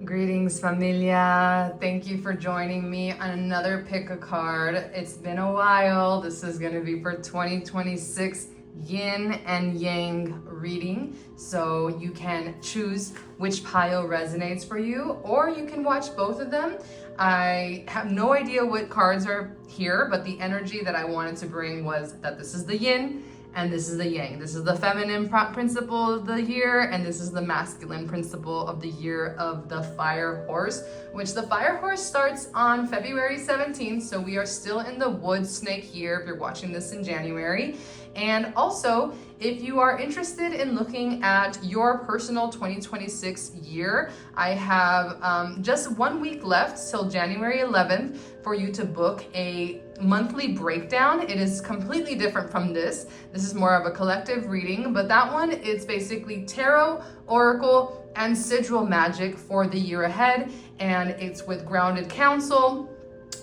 Greetings, familia. Thank you for joining me on another pick a card. It's been a while. This is going to be for 2026 Yin and Yang reading. So you can choose which pile resonates for you, or you can watch both of them. I have no idea what cards are here, but the energy that I wanted to bring was that this is the Yin and this is the Yang. This is the feminine principle of the year, and this is the masculine principle of the year of the fire horse, which the fire horse starts on February 17th. So we are still in the wood snake year if you're watching this in January. And also, if you are interested in looking at your personal 2026 year, I have just 1 week left till January 11th for you to book a monthly breakdown. It is completely different from this. This is more of a collective reading, but that one, it's basically tarot, oracle, and sigil magic for the year ahead. And it's with grounded counsel.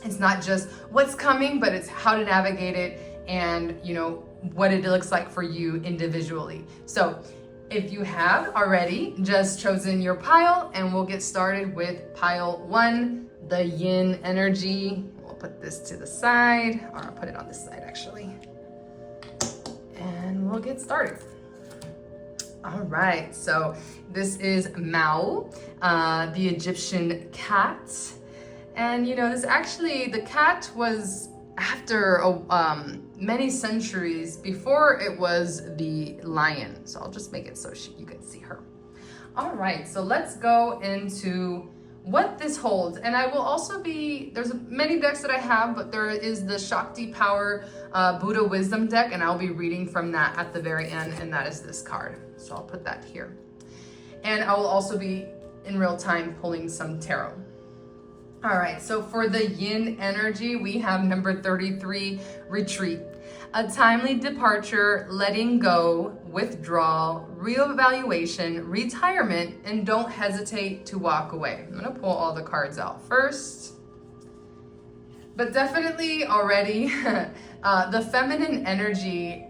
It's not just what's coming, but it's how to navigate it and, what it looks like for you individually. So if you have already just chosen your pile, and we'll get started with pile 1, the Yin energy. We'll put this to the side, or I'll put it on this side actually. And we'll get started. All right, so this is Mao, the Egyptian cat. And this actually, the cat was after many centuries before it was the lion. So I'll just make it so you can see her. All right, so let's go into what this holds. And I will also there's many decks that I have, but there is the Shakti Power Buddha Wisdom deck, and I'll be reading from that at the very end, and that is this card. So I'll put that here. And I will also be in real time pulling some tarot. All right, so for the Yin energy, we have number 33, retreat. A timely departure, letting go, withdrawal, reevaluation, retirement, and don't hesitate to walk away. I'm gonna pull all the cards out first. But definitely already, the feminine energy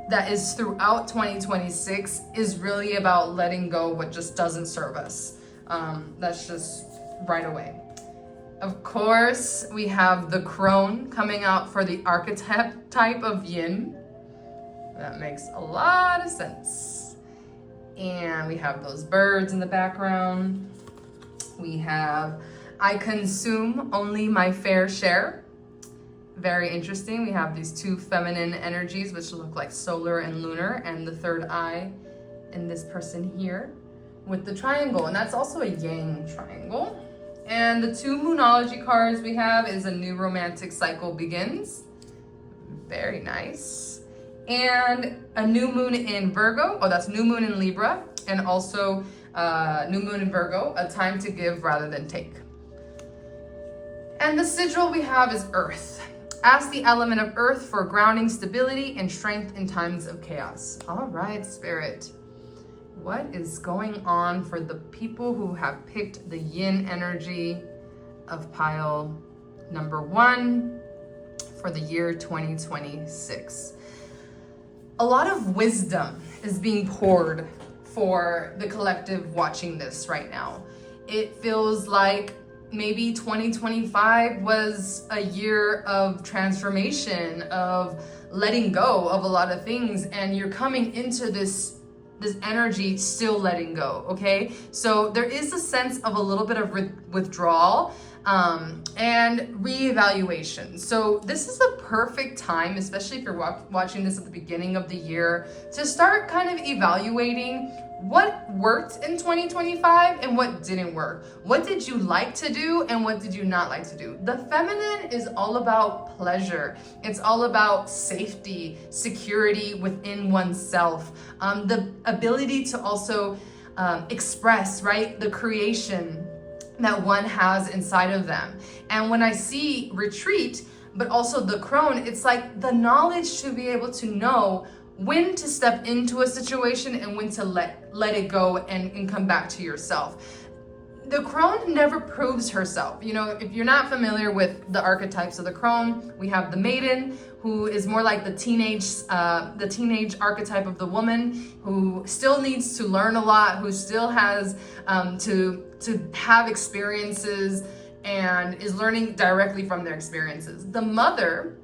that is throughout 2026 is really about letting go what just doesn't serve us. That's just right away. Of course, we have the crone coming out for the archetype of yin. That makes a lot of sense. And we have those birds in the background. We have, I consume only my fair share. Very interesting. We have these two feminine energies, which look like solar and lunar, and the third eye in this person here with the triangle. And that's also a yang triangle. And the two Moonology cards we have is a new romantic cycle begins. Very nice. And a new moon in Virgo. Oh, that's new moon in Libra. And also new moon in Virgo, a time to give rather than take. And the sigil we have is earth. Ask the element of earth for grounding, stability, and strength in times of chaos. All right, Spirit. What is going on for the people who have picked the Yin energy of pile number 1 for the year 2026? A lot of wisdom is being poured for the collective watching this right now. It feels like maybe 2025 was a year of transformation, of letting go of a lot of things, and you're coming into this energy still letting go, okay? So there is a sense of a little bit of withdrawal and reevaluation. So this is a perfect time, especially if you're watching this at the beginning of the year, to start kind of evaluating what worked in 2025 and what didn't work. What did you like to do and what did you not like to do? The feminine is all about pleasure. It's all about safety, security within oneself, the ability to also express, right, the creation that one has inside of them. And when I see retreat, but also the crone, it's like the knowledge to be able to know when to step into a situation and when to let it go and come back to yourself. the crone never proves herself. You know, if you're not familiar with the archetypes of the crone, we have the maiden, who is more like the teenage archetype of the woman, who still needs to learn a lot, who still has to have experiences and is learning directly from their experiences. The mother,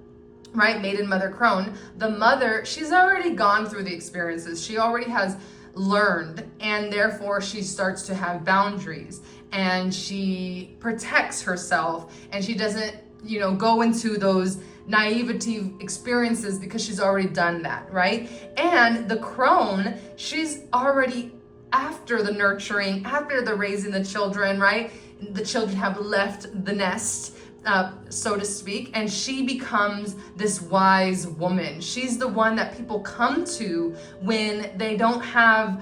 right, maiden, mother, crone, the mother, she's already gone through the experiences. She already has learned, and therefore she starts to have boundaries, and she protects herself, and she doesn't, you know, go into those naivety experiences because she's already done that, right? And the crone, she's already after the nurturing, after the raising the children, right? The children have left the nest, so to speak, and she becomes this wise woman. She's the one that people come to when they don't have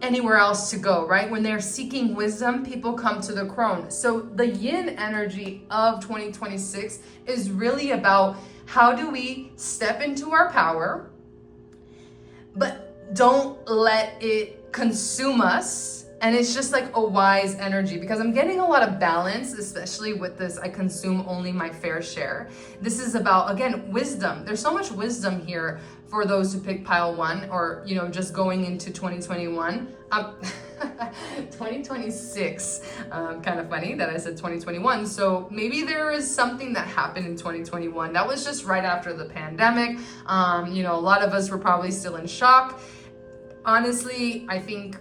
anywhere else to go, right? When they're seeking wisdom, people come to the crone. So the yin energy of 2026 is really about how do we step into our power, but don't let it consume us. And it's just like a wise energy, because I'm getting a lot of balance, especially with this, I consume only my fair share. This is about, again, wisdom. There's so much wisdom here for those who pick pile 1, or, you know, just going into 2021. 2026, kind of funny that I said 2021. So maybe there is something that happened in 2021 that was just right after the pandemic. You know, a lot of us were probably still in shock. Honestly, I think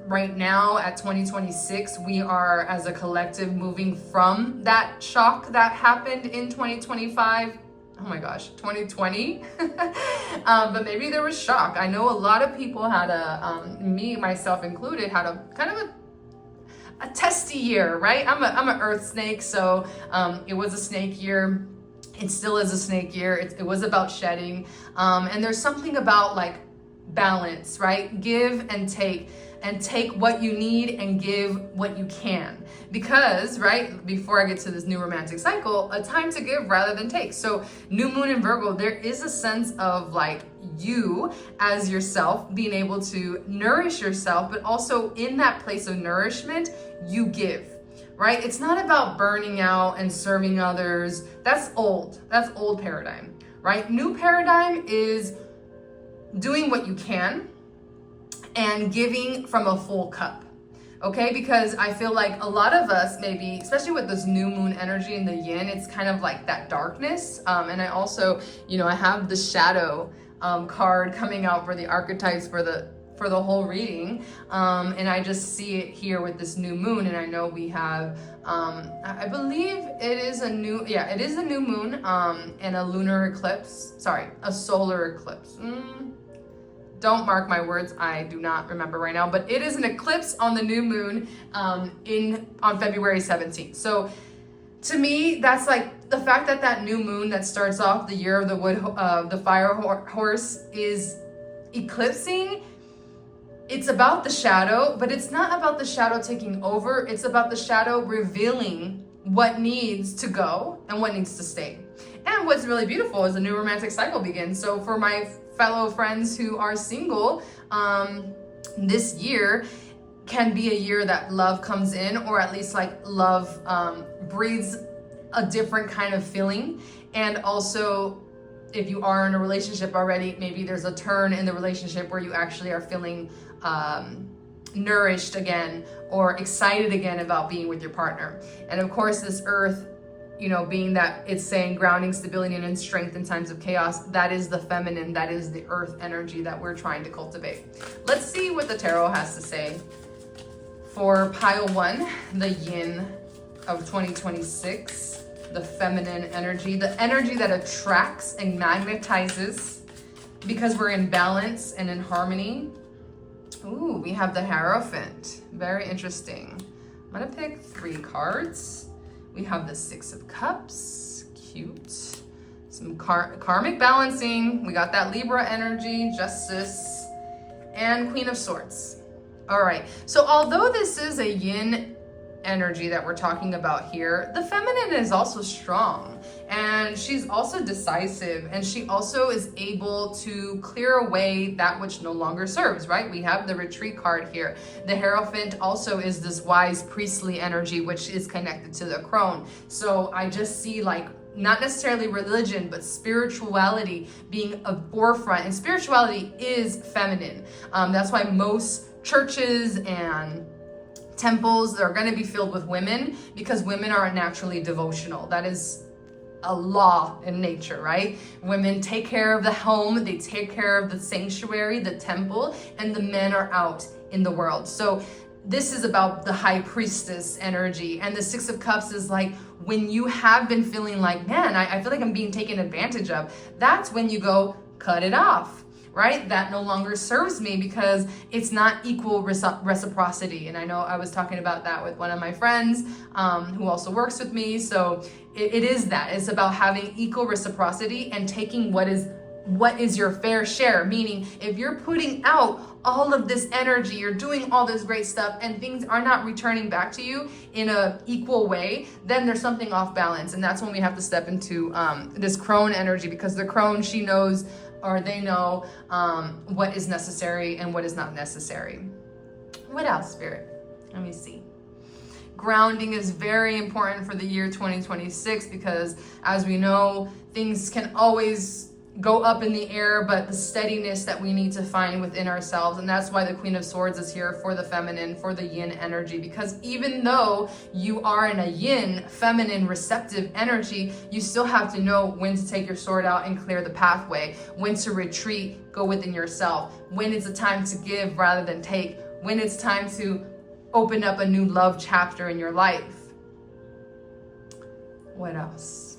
right now at 2026, we are as a collective moving from that shock that happened in 2025. Oh my gosh, 2020. But maybe there was shock. I know a lot of people had me, myself included, had a kind of a testy year, right? I'm an earth snake, so it was a snake year. It still is a snake year. It was about shedding. And there's something about like balance, right? Give and take what you need and give what you can. Because, right, before I get to this new romantic cycle, a time to give rather than take. So new moon in Virgo, there is a sense of like you as yourself being able to nourish yourself, but also in that place of nourishment, you give, right? It's not about burning out and serving others. That's old paradigm, right? New paradigm is doing what you can and giving from a full cup, okay? Because I feel like a lot of us, maybe, especially with this new moon energy in the yin, it's kind of like that darkness. And I also, you know, I have the shadow card coming out for the archetypes for the whole reading. And I just see it here with this new moon. And I know we have, I believe it is a new moon and a lunar eclipse, a solar eclipse. Don't mark my words, I do not remember right now, but it is an eclipse on the new moon on February 17th. So to me, that's like the fact that new moon that starts off the year of the fire horse is eclipsing. It's about the shadow, but it's not about the shadow taking over. It's about the shadow revealing what needs to go and what needs to stay. And what's really beautiful is a new romantic cycle begins. So for my fellow friends who are single, this year can be a year that love comes in, or at least like love breathes a different kind of feeling. And also, if you are in a relationship already, maybe there's a turn in the relationship where you actually are feeling nourished again or excited again about being with your partner. And of course, this earth, you know, being that it's saying grounding, stability, and strength in times of chaos, that is the feminine, that is the earth energy that we're trying to cultivate. Let's see what the tarot has to say for pile 1, the yin of 2026, the feminine energy, the energy that attracts and magnetizes because we're in balance and in harmony. Ooh, we have the Hierophant. Very interesting. I'm gonna pick 3 cards. We have the 6 of Cups, cute. Some karmic balancing. We got that Libra energy, Justice, and Queen of Swords. All right, so although this is a yin energy that we're talking about here, the feminine is also strong, and she's also decisive, and she also is able to clear away that which no longer serves, right? We have the retreat card here. The Hierophant also is this wise priestly energy, which is connected to the crone. So I just see like not necessarily religion, but spirituality being a forefront, and spirituality is feminine. That's why most churches and temples are going to be filled with women, because women are naturally devotional. That is a law in nature, right? Women take care of the home, they take care of the sanctuary, the temple, and the men are out in the world. So this is about the high priestess energy. And the Six of Cups is like when you have been feeling like, man, I feel like I'm being taken advantage of. That's when you go, cut it off, right? That no longer serves me, because it's not equal reciprocity. And I know I was talking about that with one of my friends who also works with me. So it is that. It's about having equal reciprocity and taking what is your fair share. Meaning, if you're putting out all of this energy, you're doing all this great stuff, and things are not returning back to you in a equal way, then there's something off balance. And that's when we have to step into this crone energy, because the crone, she knows, or they know what is necessary and what is not necessary. What else, Spirit? Let me see. Grounding is very important for the year 2026, because as we know, things can always go up in the air, but the steadiness that we need to find within ourselves. And that's why the Queen of Swords is here for the feminine, for the yin energy, because even though you are in a yin, feminine, receptive energy, you still have to know when to take your sword out and clear the pathway, when to retreat, go within yourself, when it's a time to give rather than take, when it's time to open up a new love chapter in your life. What else?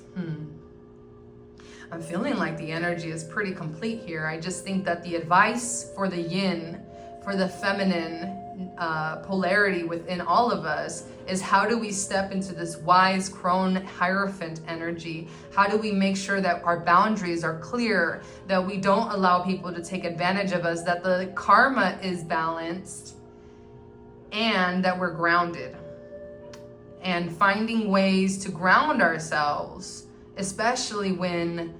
I'm feeling like the energy is pretty complete here. I just think that the advice for the yin, for the feminine polarity within all of us, is how do we step into this wise crone hierophant energy? How do we make sure that our boundaries are clear, that we don't allow people to take advantage of us, that the karma is balanced, and that we're grounded? And finding ways to ground ourselves, especially when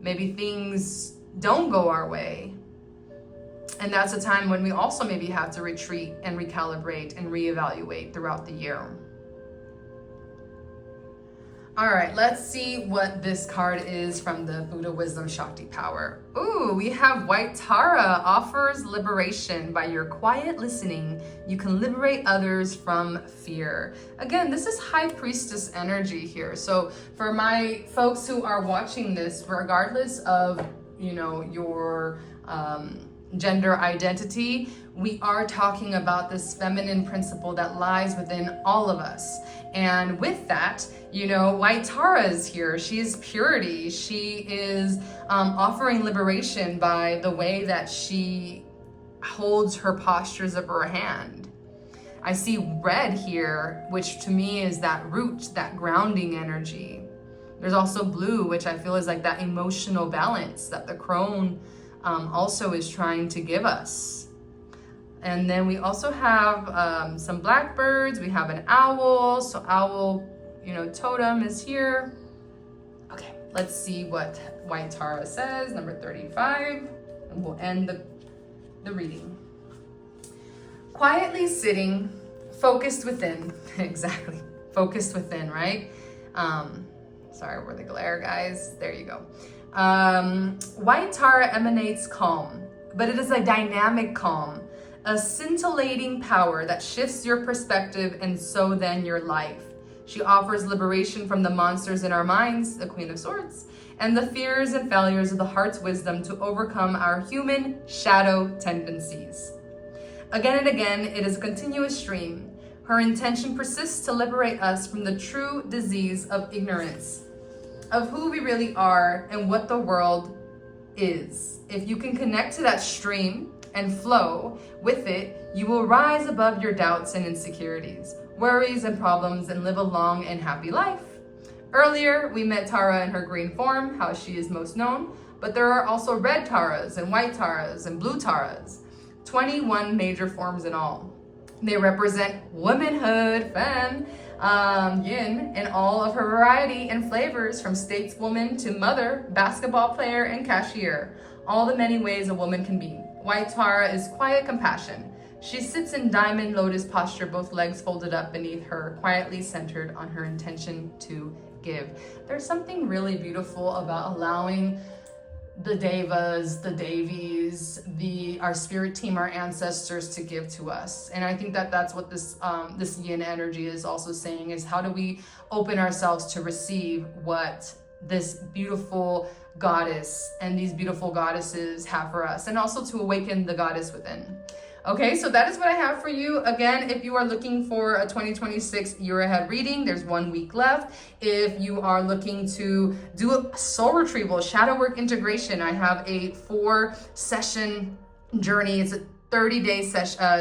maybe things don't go our way. And that's a time when we also maybe have to retreat and recalibrate and reevaluate throughout the year. All right, let's see what this card is from the Buddha Wisdom Shakti Power. Ooh, we have White Tara offers liberation. By your quiet listening, you can liberate others from fear. Again, this is High Priestess energy here. So for my folks who are watching this, regardless of, your gender identity, we are talking about this feminine principle that lies within all of us. And with that, White Tara is here. She is purity. She is offering liberation by the way that she holds her postures of her hand. I see red here, which to me is that root, that grounding energy. There's also blue, which I feel is like that emotional balance that the crone also is trying to give us. And then we also have some blackbirds. We have an owl. So owl, totem is here. Okay, let's see what White Tara says, number 35, and we'll end the reading. Quietly sitting, focused within. Exactly, focused within, right? Sorry for the glare, guys. There you go. White Tara emanates calm, but it is a dynamic calm, a scintillating power that shifts your perspective and so then your life. She offers liberation from the monsters in our minds, the Queen of Swords, and the fears and failures of the heart's wisdom to overcome our human shadow tendencies. Again and again, it is a continuous stream. Her intention persists to liberate us from the true disease of ignorance, of who we really are and what the world is. If you can connect to that stream and flow with it, you will rise above your doubts and insecurities, worries and problems, and live a long and happy life. Earlier, we met Tara in her green form, how she is most known, but there are also red Taras and white Taras and blue Taras, 21 major forms in all. They represent womanhood, femme, yin, in all of her variety and flavors, from stateswoman to mother, basketball player, and cashier. All the many ways a woman can be. White Tara is quiet compassion. She sits in diamond lotus posture, both legs folded up beneath her, quietly centered on her intention to give. There's something really beautiful about allowing the devas, the devis, our spirit team, our ancestors to give to us. And I think that that's what this yin energy is also saying, is how do we open ourselves to receive what this beautiful goddess and these beautiful goddesses have for us, and also to awaken the goddess within. Okay, so that is what I have for you. Again, if you are looking for a 2026 year ahead reading, there's 1 week left. If you are looking to do a soul retrieval, shadow work integration, I have a 4-session journey. It's a 30-day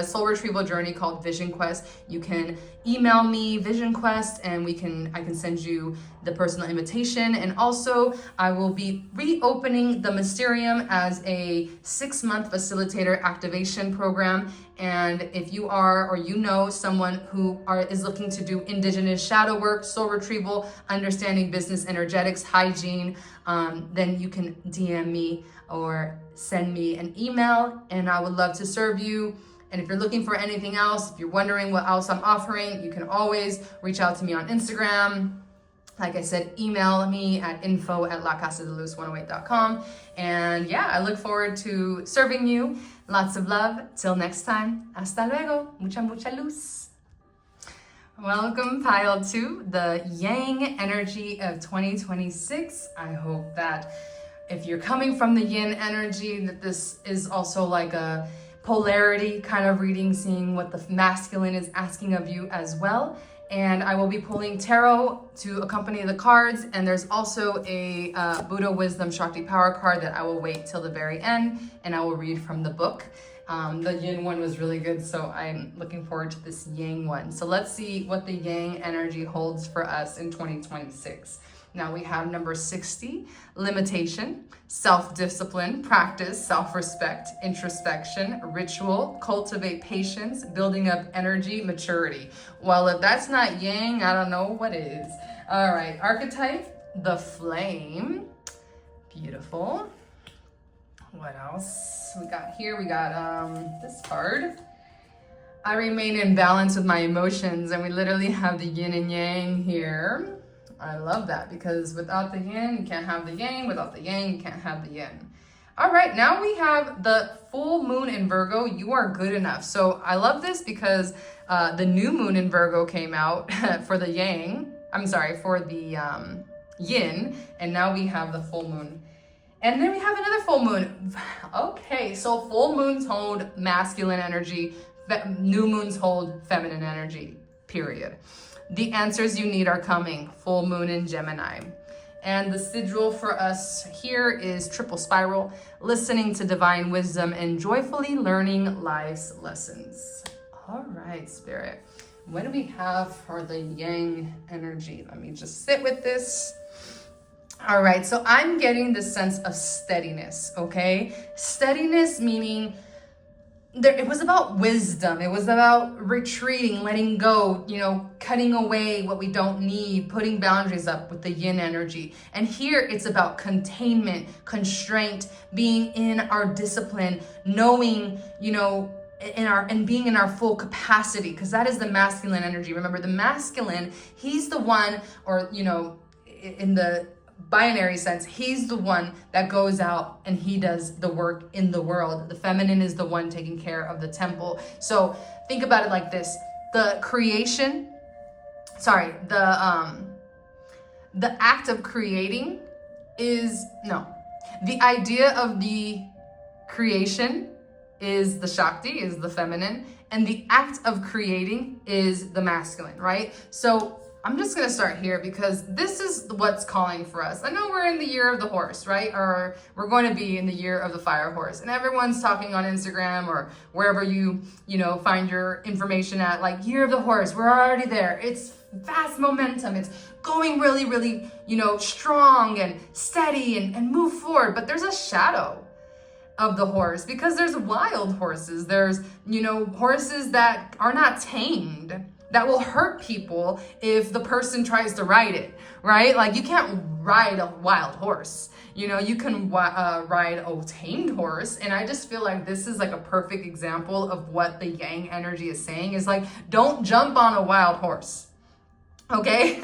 soul retrieval journey called Vision Quest. You can email me Vision Quest, and I can send you the personal invitation. And also, I will be reopening the Mysterium as a 6-month facilitator activation program. And if you are, or you know someone who is looking to do indigenous shadow work, soul retrieval, understanding business energetics, hygiene, then you can DM me or send me an email, and I would love to serve you. And if you're looking for anything else, if you're wondering what else I'm offering, you can always reach out to me on Instagram. Like I said, email me at info@lacasadeluz108.com. And yeah, I look forward to serving you. Lots of love. Till next time. Hasta luego. Mucha, mucha luz. Welcome, pile 2, the Yang energy of 2026. I hope that if you're coming from the yin energy, that this is also like a polarity kind of reading, seeing what the masculine is asking of you as well. And I will be pulling tarot to accompany the cards. And there's also a Buddha Wisdom Shakti Power card that I will wait till the very end, and I will read from the book. The yin one was really good, so I'm looking forward to this yang one. So let's see what the yang energy holds for us in 2026. Now we have number 60, limitation, self-discipline, practice, self-respect, introspection, ritual, cultivate patience, building up energy, maturity. Well, if that's not yang, I don't know what is. All right, archetype, the flame. Beautiful. What else we got here? We got this card. I remain in balance with my emotions, and we literally have the yin and yang here. I love that, because without the yin, you can't have the yang. Without the yang, you can't have the yin. All right, now we have the full moon in Virgo. You are good enough. So I love this because the new moon in Virgo came out for the yang. I'm sorry, for the yin. And now we have the full moon. And then we have another full moon. Okay, so full moons hold masculine energy. New moons hold feminine energy, period. The answers you need are coming. Full moon in Gemini. And the sigil for us here is triple spiral, listening to divine wisdom and joyfully learning life's lessons. All right, Spirit. What do we have for the yang energy? Let me just sit with this. All right, so I'm getting this sense of steadiness, okay? Steadiness meaning it was about wisdom. It was about retreating, letting go, cutting away what we don't need, putting boundaries up with the yin energy. And here it's about containment, constraint, being in our discipline, knowing, and being in our full capacity, because that is the masculine energy. Remember, the masculine, he's the one, or, in the binary sense, he's the one that goes out and he does the work in the world. The feminine is the one taking care of the temple. So think about it like this: the act of creating the idea of the creation is the Shakti, is the feminine, and the act of creating is the masculine, right? So I'm just going to start here because this is what's calling for us. I know we're in the year of the horse, right? Or we're going to be in the year of the fire horse. And everyone's talking on Instagram or wherever you find your information at, like, year of the horse. We're already there. It's fast momentum. It's going really, really, strong and steady and move forward. But there's a shadow of the horse, because there's wild horses. There's, horses that are not tamed, that will hurt people if the person tries to ride it, right? Like, you can't ride a wild horse. You can ride a tamed horse. And I just feel like this is like a perfect example of what the yang energy is saying, is like, don't jump on a wild horse. Okay?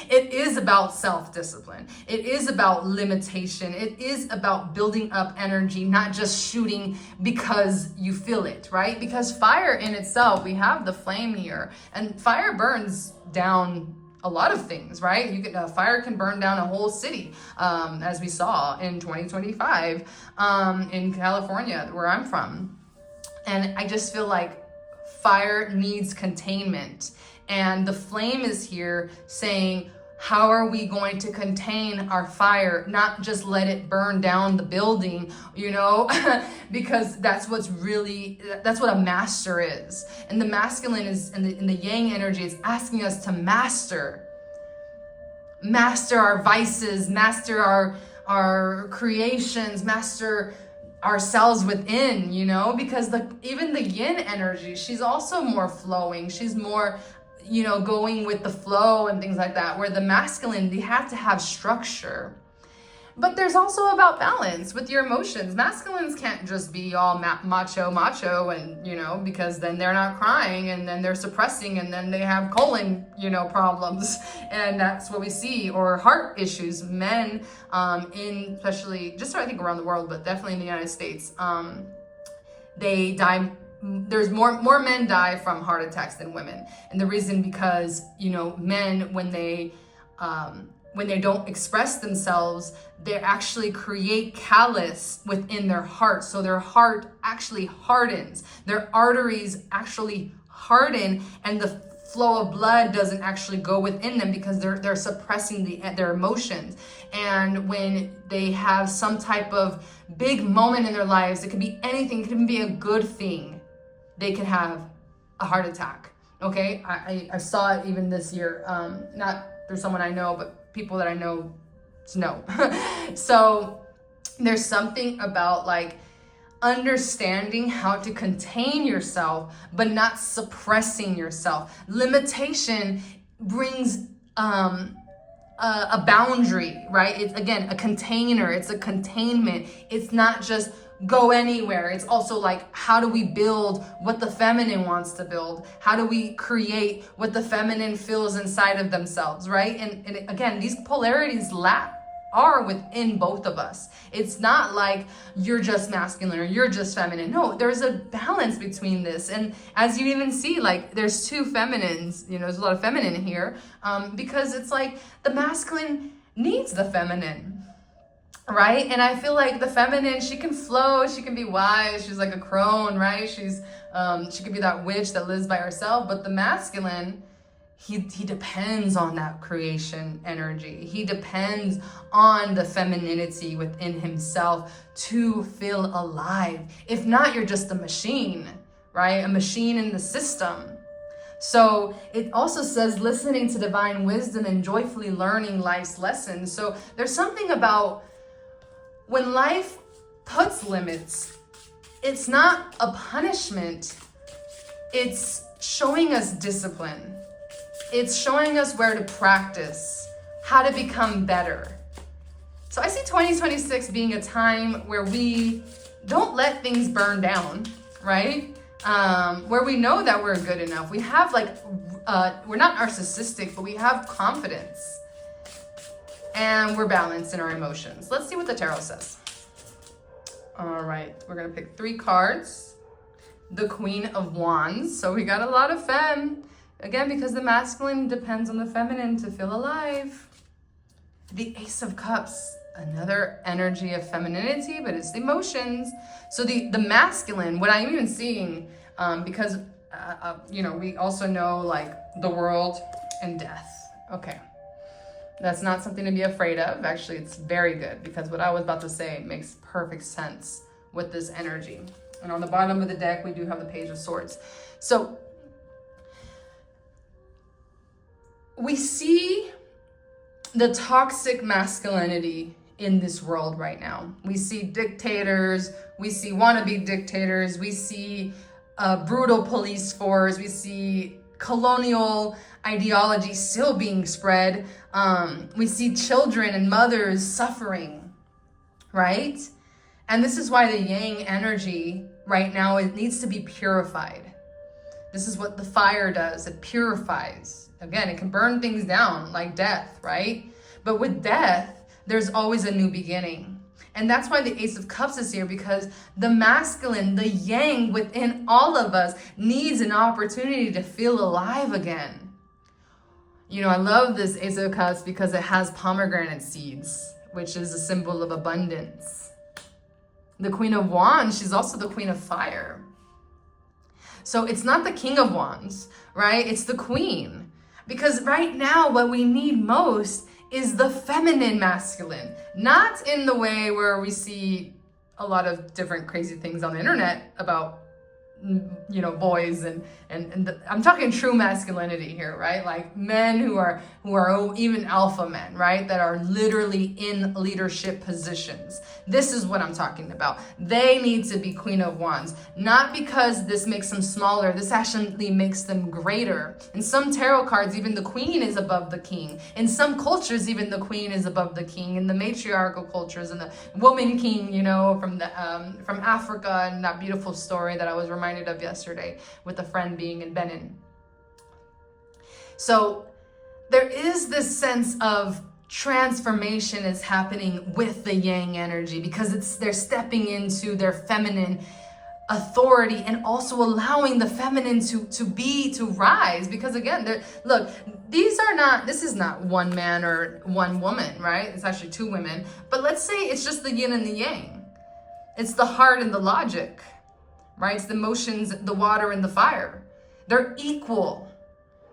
It is about self-discipline. It is about limitation. It is about building up energy, not just shooting because you feel it, right? Because fire in itself, we have the flame here, and fire burns down a lot of things, right? Fire can burn down a whole city, as we saw in 2025 in California, where I'm from. And I just feel like fire needs containment. And the flame is here saying, how are we going to contain our fire? Not just let it burn down the building, because that's what a master is. And the masculine is, and the yang energy is asking us to master our vices, master our creations, master ourselves within, because even the yin energy, she's also more flowing. She's more, going with the flow and things like that, where the masculine, they have to have structure. But there's also about balance with your emotions. Masculines can't just be all macho and, because then they're not crying, and then they're suppressing, and then they have colon, problems. And that's what we see, or heart issues. Men, especially, just I think around the world, but definitely in the United States, they die. There's more men die from heart attacks than women. And the reason, because, men, when they don't express themselves, they actually create callus within their heart. So their heart actually hardens. Their arteries actually harden, and the flow of blood doesn't actually go within them, because they're suppressing their emotions. And when they have some type of big moment in their lives, it could be anything, it could even be a good thing, they could have a heart attack. Okay, I saw it even this year, not through someone I know, but people that I know. So there's something about like understanding how to contain yourself, but not suppressing yourself. Limitation brings a boundary, right? It's, again, a container. It's a containment. It's not just go anywhere. It's also like, how do we build what the feminine wants to build? How do we create what the feminine feels inside of themselves, right? And again, these polarities are within both of us. It's not like you're just masculine or you're just feminine. No, there's a balance between this. And as you even see, like, there's two feminines, there's a lot of feminine here, because it's like the masculine needs the feminine. Right? And I feel like the feminine, she can flow, she can be wise, she's like a crone, right? She could be that witch that lives by herself. But the masculine, he depends on that creation energy. He depends on the femininity within himself to feel alive. If not, you're just a machine, right? A machine in the system. So it also says listening to divine wisdom and joyfully learning life's lessons. So there's something about when life puts limits, it's not a punishment. It's showing us discipline. It's showing us where to practice, how to become better. So I see 2026 being a time where we don't let things burn down, right? Where we know that we're good enough. We have we're not narcissistic, but we have confidence. And we're balanced in our emotions. Let's see what the tarot says. All right, we're gonna pick 3 cards. The Queen of Wands. So we got a lot of femme. Again, because the masculine depends on the feminine to feel alive. The Ace of Cups, another energy of femininity, but it's the emotions. So the masculine, what I'm even seeing, because, we also know like the world and death. Okay. That's not something to be afraid of. Actually, it's very good, because what I was about to say makes perfect sense with this energy. And on the bottom of the deck, we do have the Page of Swords. So we see the toxic masculinity in this world right now. We see dictators, we see wannabe dictators, we see brutal police force, we see colonial ideology still being spread. We see children and mothers suffering, right? And this is why the yang energy right now, it needs to be purified. This is what the fire does. It purifies. Again, it can burn things down like death, right? But with death, there's always a new beginning. And that's why the Ace of Cups is here, because the masculine, the yang within all of us needs an opportunity to feel alive again. You know, I love this Ace of Cups because it has pomegranate seeds, which is a symbol of abundance. The Queen of Wands, she's also the Queen of Fire. So it's not the King of Wands, right? It's the Queen. Because right now, what we need most is the feminine masculine. Not in the way where we see a lot of different crazy things on the internet about, you know, boys I'm talking true masculinity here, right? Like men who are even alpha men, right? That are literally in leadership positions. This is what I'm talking about. They need to be Queen of Wands, not because this makes them smaller. This actually makes them greater. In some tarot cards, even the queen is above the king. In some cultures, even the queen is above the king. In the matriarchal cultures, and the woman king, you know, from Africa, and that beautiful story that I was reminded of yesterday with a friend being in Benin. So there is this sense of transformation is happening with the yang energy, because they're stepping into their feminine authority and also allowing the feminine to rise. Because again, look, this is not one man or one woman, right? It's actually two women. But let's say it's just the yin and the yang. It's the heart and the logic, right? It's the emotions, the water and the fire. They're equal.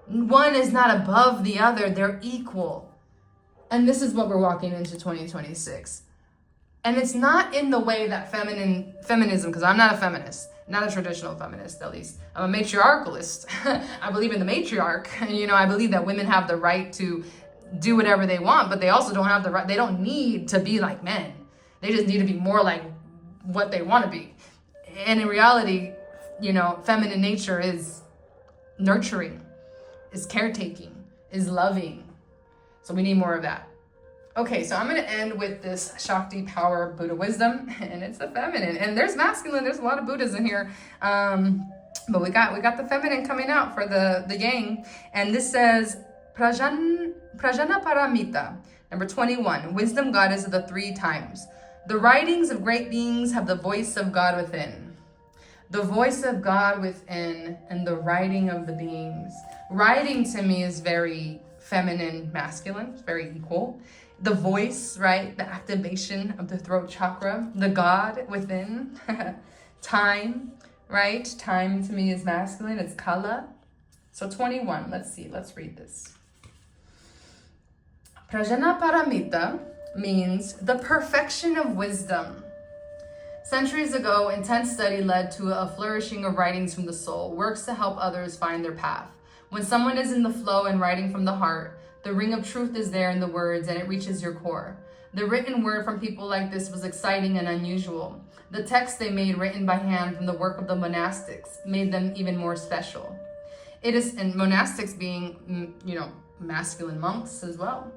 One is not above the other. They're equal. And this is what we're walking into 2026. And it's not in the way that feminism, because I'm not a feminist, not a traditional feminist, at least. I'm a matriarchalist. I believe in the matriarch. You know, I believe that women have the right to do whatever they want, but they also don't have the right. They don't need to be like men. They just need to be more like what they want to be. And in reality, you know, feminine nature is nurturing, is caretaking, is loving. So we need more of that. Okay, so I'm going to end with this Shakti power Buddha wisdom, and it's the feminine. And there's masculine, there's a lot of Buddhas in here. But we got the feminine coming out for the yang. And this says, Prajana Paramita, number 21, wisdom goddess of the 3 times. The writings of great beings have the voice of God within. The voice of God within and the writing of the beings. Writing to me is very feminine, masculine, it's very equal. The voice, right? The activation of the throat chakra, the God within. Time, right? Time to me is masculine, it's kala. So 21, let's see, let's read this. Prajana Paramita means the perfection of wisdom. Centuries ago, intense study led to a flourishing of writings from the soul, works to help others find their path. When someone is in the flow and writing from the heart, the ring of truth is there in the words and it reaches your core. The written word from people like this was exciting and unusual. The text they made written by hand from the work of the monastics made them even more special. It is, and monastics being, you know, masculine monks as well.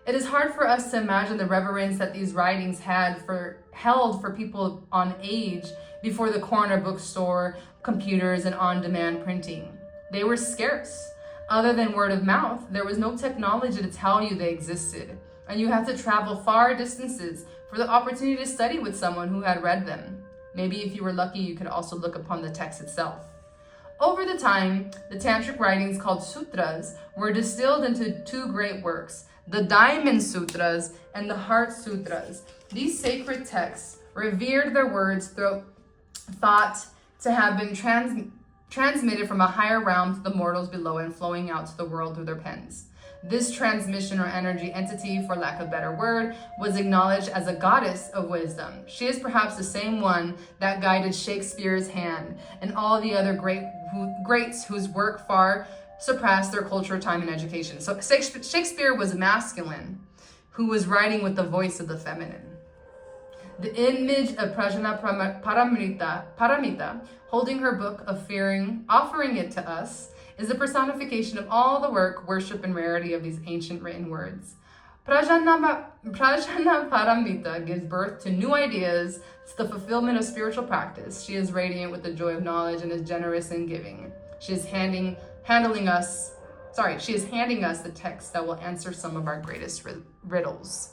It is hard for us to imagine the reverence that these writings held for people on age before the corner bookstore, computers, and on-demand printing. They were scarce. Other than word of mouth, there was no technology to tell you they existed, and you had to travel far distances for the opportunity to study with someone who had read them. Maybe if you were lucky, you could also look upon the text itself. Over the time, the tantric writings called sutras were distilled into 2 great works, the Diamond Sutras and the Heart Sutras. These sacred texts revered their words thought to have been transmitted from a higher realm to the mortals below and flowing out to the world through their pens. This transmission or energy entity, for lack of a better word, was acknowledged as a goddess of wisdom. She is perhaps the same one that guided Shakespeare's hand and all the other greats whose work far surpassed their culture, time, and education. So Shakespeare was masculine, who was writing with the voice of the feminine. The image of Prajna Paramita, holding her book of fearing, offering it to us, is a personification of all the work, worship, and rarity of these ancient written words. Prajna Paramita gives birth to new ideas, to the fulfillment of spiritual practice. She is radiant with the joy of knowledge and is generous in giving. She is handing us the text that will answer some of our greatest riddles.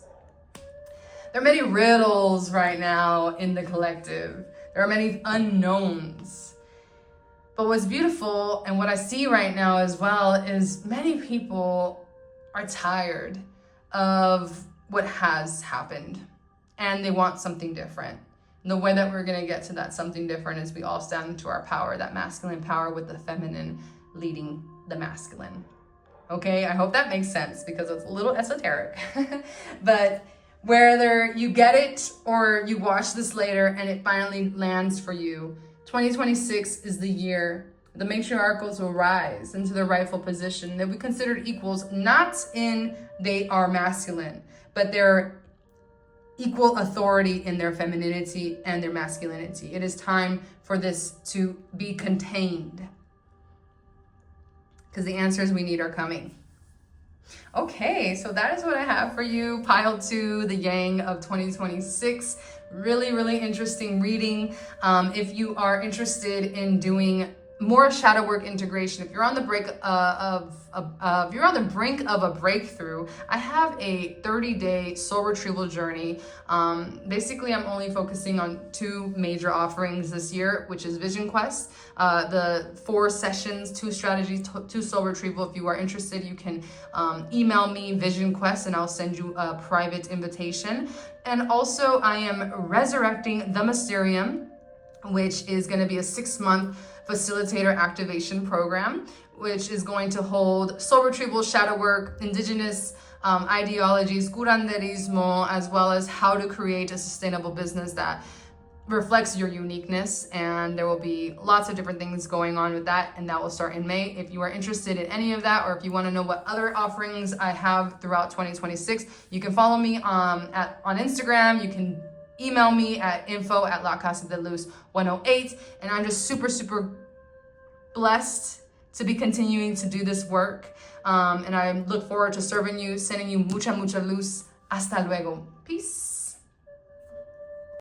There are many riddles right now in the collective. There are many unknowns. But what's beautiful and what I see right now as well is many people are tired of what has happened and they want something different. And the way that we're going to get to that something different is we all stand into our power, that masculine power with the feminine leading the masculine. Okay, I hope that makes sense because it's a little esoteric. But whether you get it or you watch this later and it finally lands for you, 2026 is the year the matriarchals will rise into their rightful position. They'll be considered equals, not in they are masculine, but they're equal authority in their femininity and their masculinity. It is time for this to be contained, because the answers we need are coming. Okay, so that is what I have for you. Pile 2, the Yang of 2026. Really, really interesting reading. If you are interested in doing more shadow work integration, if you're on the brink of a breakthrough, I have a 30-day soul retrieval journey. Basically, I'm only focusing on 2 major offerings this year, which is Vision Quest, the 4 sessions, 2 strategies, 2 soul retrieval. If you are interested, you can email me Vision Quest and I'll send you a private invitation. And also, I am resurrecting the Mysterium, which is going to be a 6-month facilitator activation program, which is going to hold soul retrieval, shadow work, indigenous ideologies, curanderismo, as well as how to create a sustainable business that reflects your uniqueness. And there will be lots of different things going on with that, and that will start in May. If you are interested in any of that, or if you want to know what other offerings I have throughout 2026, you can follow me on Instagram. You can email me at info@lacasadeluz108. And I'm just super, super blessed to be continuing to do this work. And I look forward to serving you, sending you mucha, mucha luz. Hasta luego. Peace.